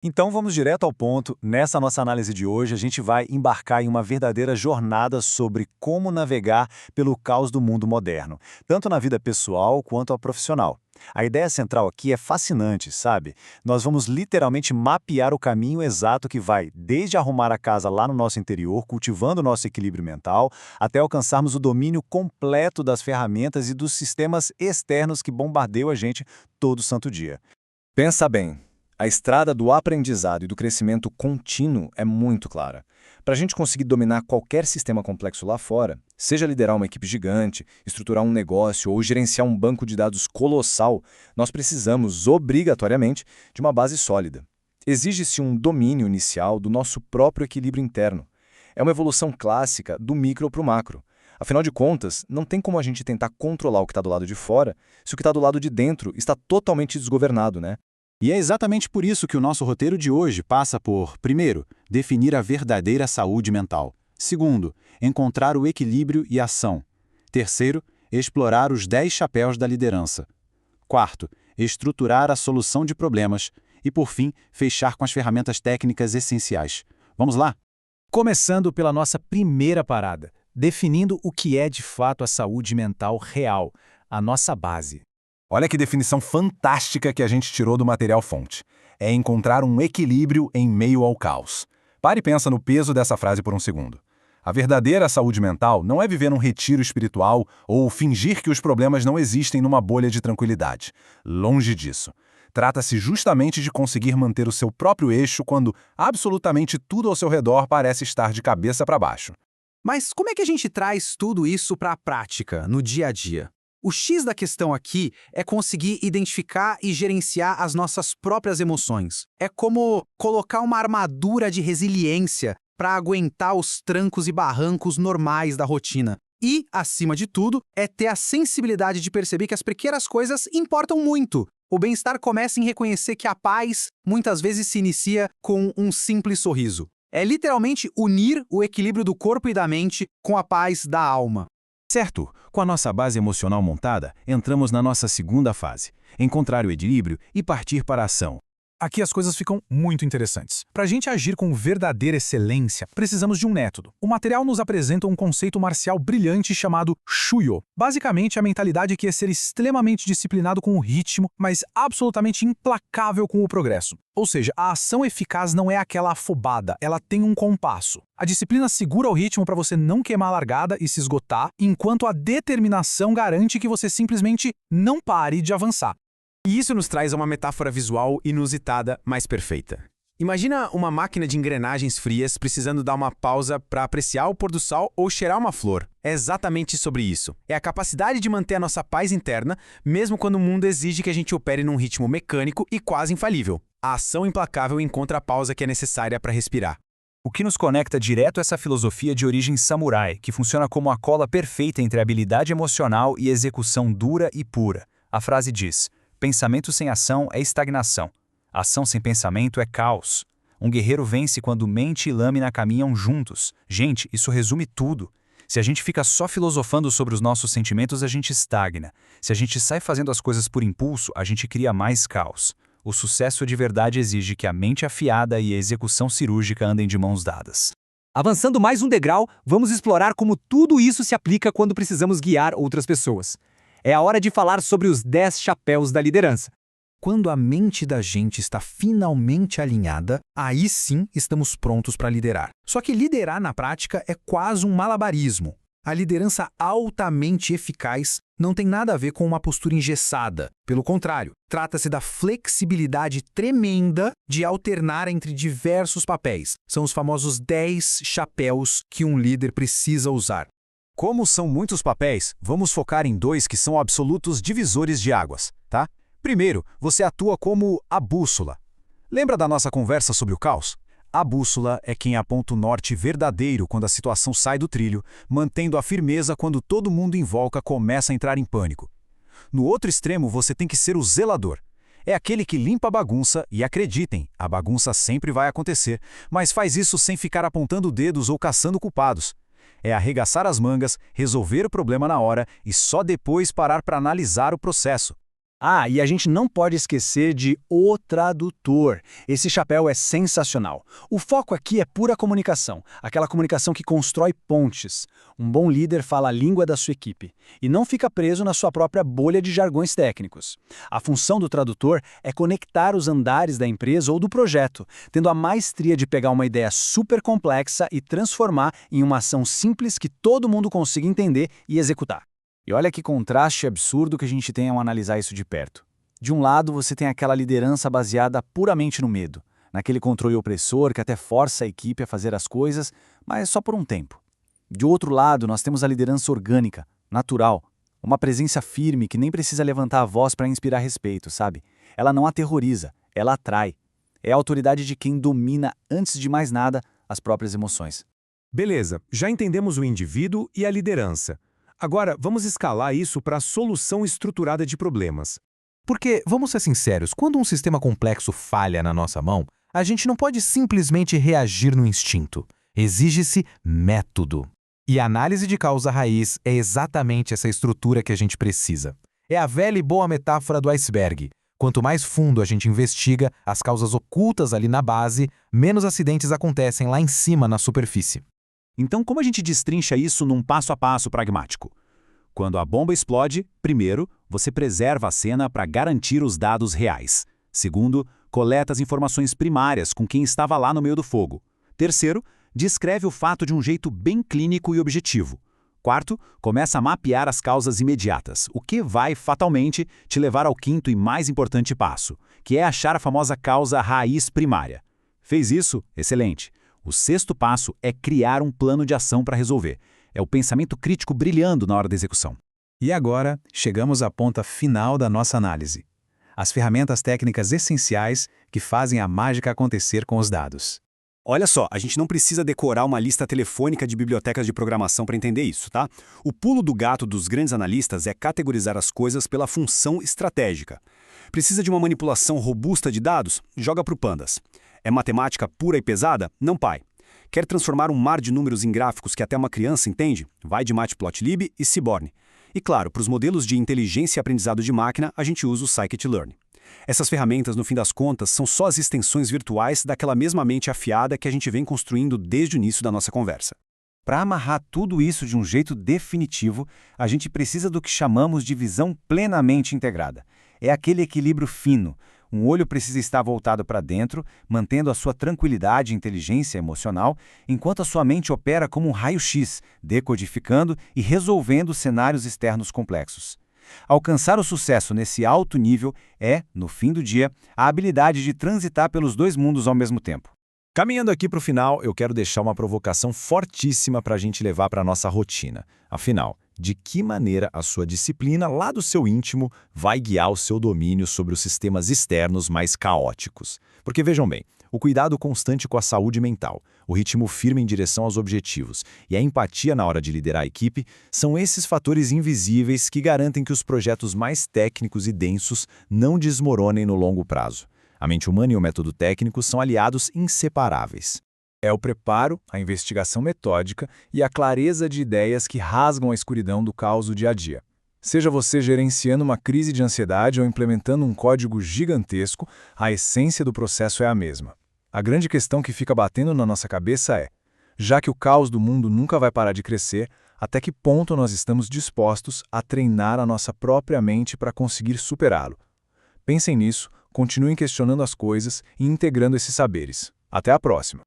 Então vamos direto ao ponto. Nessa nossa análise de hoje, a gente vai embarcar em uma verdadeira jornada sobre como navegar pelo caos do mundo moderno, tanto na vida pessoal quanto a profissional. A ideia central aqui é fascinante, sabe? Nós vamos literalmente mapear o caminho exato que vai desde arrumar a casa lá no nosso interior, cultivando o nosso equilíbrio mental, até alcançarmos o domínio completo das ferramentas e dos sistemas externos que bombardeiam a gente todo santo dia. Pensa bem, a estrada do aprendizado e do crescimento contínuo é muito clara. Para a gente conseguir dominar qualquer sistema complexo lá fora, seja liderar uma equipe gigante, estruturar um negócio ou gerenciar um banco de dados colossal, nós precisamos, obrigatoriamente, de uma base sólida. Exige-se um domínio inicial do nosso próprio equilíbrio interno. É uma evolução clássica do micro para o macro. Afinal de contas, não tem como a gente tentar controlar o que está do lado de fora se o que está do lado de dentro está totalmente desgovernado, né? E é exatamente por isso que o nosso roteiro de hoje passa por, primeiro, definir a verdadeira saúde mental. Segundo, encontrar o equilíbrio e ação. Terceiro, explorar os 10 chapéus da liderança. Quarto, estruturar a solução de problemas. E, por fim, fechar com as ferramentas técnicas essenciais. Vamos lá? Começando pela nossa primeira parada, definindo o que é de fato a saúde mental real, a nossa base. Olha que definição fantástica que a gente tirou do material-fonte. É encontrar um equilíbrio em meio ao caos. Pare e pensa no peso dessa frase por um segundo. A verdadeira saúde mental não é viver num retiro espiritual ou fingir que os problemas não existem numa bolha de tranquilidade. Longe disso. Trata-se justamente de conseguir manter o seu próprio eixo quando absolutamente tudo ao seu redor parece estar de cabeça para baixo. Mas como é que a gente traz tudo isso para a prática, no dia a dia? O X da questão aqui é conseguir identificar e gerenciar as nossas próprias emoções. É como colocar uma armadura de resiliência para aguentar os trancos e barrancos normais da rotina. E, acima de tudo, é ter a sensibilidade de perceber que as pequenas coisas importam muito. O bem-estar começa em reconhecer que a paz muitas vezes se inicia com um simples sorriso. É literalmente unir o equilíbrio do corpo e da mente com a paz da alma. Certo, com a nossa base emocional montada, entramos na nossa segunda fase, encontrar o equilíbrio e partir para a ação. Aqui as coisas ficam muito interessantes. Para a gente agir com verdadeira excelência, precisamos de um método. O material nos apresenta um conceito marcial brilhante chamado Shuyo. Basicamente, a mentalidade que é ser extremamente disciplinado com o ritmo, mas absolutamente implacável com o progresso. Ou seja, a ação eficaz não é aquela afobada, ela tem um compasso. A disciplina segura o ritmo para você não queimar a largada e se esgotar, enquanto a determinação garante que você simplesmente não pare de avançar. E isso nos traz a uma metáfora visual inusitada, mas perfeita. Imagina uma máquina de engrenagens frias precisando dar uma pausa para apreciar o pôr do sol ou cheirar uma flor. É exatamente sobre isso. É a capacidade de manter a nossa paz interna, mesmo quando o mundo exige que a gente opere num ritmo mecânico e quase infalível. A ação implacável encontra a pausa que é necessária para respirar. O que nos conecta direto a essa filosofia de origem samurai, que funciona como a cola perfeita entre habilidade emocional e execução dura e pura. A frase diz: pensamento sem ação é estagnação. Ação sem pensamento é caos. Um guerreiro vence quando mente e lâmina caminham juntos. Gente, isso resume tudo. Se a gente fica só filosofando sobre os nossos sentimentos, a gente estagna. Se a gente sai fazendo as coisas por impulso, a gente cria mais caos. O sucesso de verdade exige que a mente afiada e a execução cirúrgica andem de mãos dadas. Avançando mais um degrau, vamos explorar como tudo isso se aplica quando precisamos guiar outras pessoas. É a hora de falar sobre os 10 chapéus da liderança. Quando a mente da gente está finalmente alinhada, aí sim estamos prontos para liderar. Só que liderar na prática é quase um malabarismo. A liderança altamente eficaz não tem nada a ver com uma postura engessada. Pelo contrário, trata-se da flexibilidade tremenda de alternar entre diversos papéis. São os famosos 10 chapéus que um líder precisa usar. Como são muitos papéis, vamos focar em 2 que são absolutos divisores de águas, tá? Primeiro, você atua como a bússola. Lembra da nossa conversa sobre o caos? A bússola é quem aponta o norte verdadeiro quando a situação sai do trilho, mantendo a firmeza quando todo mundo em volta começa a entrar em pânico. No outro extremo, você tem que ser o zelador. É aquele que limpa a bagunça e, acreditem, a bagunça sempre vai acontecer, mas faz isso sem ficar apontando dedos ou caçando culpados. É arregaçar as mangas, resolver o problema na hora e só depois parar para analisar o processo. Ah, e a gente não pode esquecer de o tradutor. Esse chapéu é sensacional. O foco aqui é pura comunicação, aquela comunicação que constrói pontes. Um bom líder fala a língua da sua equipe e não fica preso na sua própria bolha de jargões técnicos. A função do tradutor é conectar os andares da empresa ou do projeto, tendo a maestria de pegar uma ideia super complexa e transformar em uma ação simples que todo mundo consiga entender e executar. E olha que contraste absurdo que a gente tem ao analisar isso de perto. De um lado, você tem aquela liderança baseada puramente no medo, naquele controle opressor que até força a equipe a fazer as coisas, mas só por um tempo. De outro lado, nós temos a liderança orgânica, natural, uma presença firme que nem precisa levantar a voz para inspirar respeito, sabe? Ela não aterroriza, ela atrai. É a autoridade de quem domina, antes de mais nada, as próprias emoções. Beleza, já entendemos o indivíduo e a liderança. Agora, vamos escalar isso para a solução estruturada de problemas. Porque, vamos ser sinceros, quando um sistema complexo falha na nossa mão, a gente não pode simplesmente reagir no instinto. Exige-se método. E a análise de causa raiz é exatamente essa estrutura que a gente precisa. É a velha e boa metáfora do iceberg. Quanto mais fundo a gente investiga as causas ocultas ali na base, menos acidentes acontecem lá em cima na superfície. Então, como a gente destrincha isso num passo a passo pragmático? Quando a bomba explode, primeiro, você preserva a cena para garantir os dados reais. Segundo, coleta as informações primárias com quem estava lá no meio do fogo. Terceiro, descreve o fato de um jeito bem clínico e objetivo. Quarto, começa a mapear as causas imediatas, o que vai, fatalmente, te levar ao quinto e mais importante passo, que é achar a famosa causa raiz primária. Fez isso? Excelente. O sexto passo é criar um plano de ação para resolver. É o pensamento crítico brilhando na hora da execução. E agora, chegamos à ponta final da nossa análise. As ferramentas técnicas essenciais que fazem a mágica acontecer com os dados. Olha só, a gente não precisa decorar uma lista telefônica de bibliotecas de programação para entender isso, tá? O pulo do gato dos grandes analistas é categorizar as coisas pela função estratégica. Precisa de uma manipulação robusta de dados? Joga para o Pandas. É matemática pura e pesada? Não, pai. Quer transformar um mar de números em gráficos que até uma criança entende? Vai de Matplotlib e Seaborn. E claro, para os modelos de inteligência e aprendizado de máquina, a gente usa o Scikit-learn. Essas ferramentas, no fim das contas, são só as extensões virtuais daquela mesma mente afiada que a gente vem construindo desde o início da nossa conversa. Para amarrar tudo isso de um jeito definitivo, a gente precisa do que chamamos de visão plenamente integrada. É aquele equilíbrio fino. Um olho precisa estar voltado para dentro, mantendo a sua tranquilidade e inteligência emocional, enquanto a sua mente opera como um raio-x, decodificando e resolvendo cenários externos complexos. Alcançar o sucesso nesse alto nível é, no fim do dia, a habilidade de transitar pelos dois mundos ao mesmo tempo. Caminhando aqui para o final, eu quero deixar uma provocação fortíssima para a gente levar para a nossa rotina. Afinal, de que maneira a sua disciplina lá do seu íntimo vai guiar o seu domínio sobre os sistemas externos mais caóticos? Porque vejam bem, o cuidado constante com a saúde mental, o ritmo firme em direção aos objetivos e a empatia na hora de liderar a equipe são esses fatores invisíveis que garantem que os projetos mais técnicos e densos não desmoronem no longo prazo. A mente humana e o método técnico são aliados inseparáveis. É o preparo, a investigação metódica e a clareza de ideias que rasgam a escuridão do caos do dia a dia. Seja você gerenciando uma crise de ansiedade ou implementando um código gigantesco, a essência do processo é a mesma. A grande questão que fica batendo na nossa cabeça é: já que o caos do mundo nunca vai parar de crescer, até que ponto nós estamos dispostos a treinar a nossa própria mente para conseguir superá-lo? Pensem nisso, continuem questionando as coisas e integrando esses saberes. Até a próxima!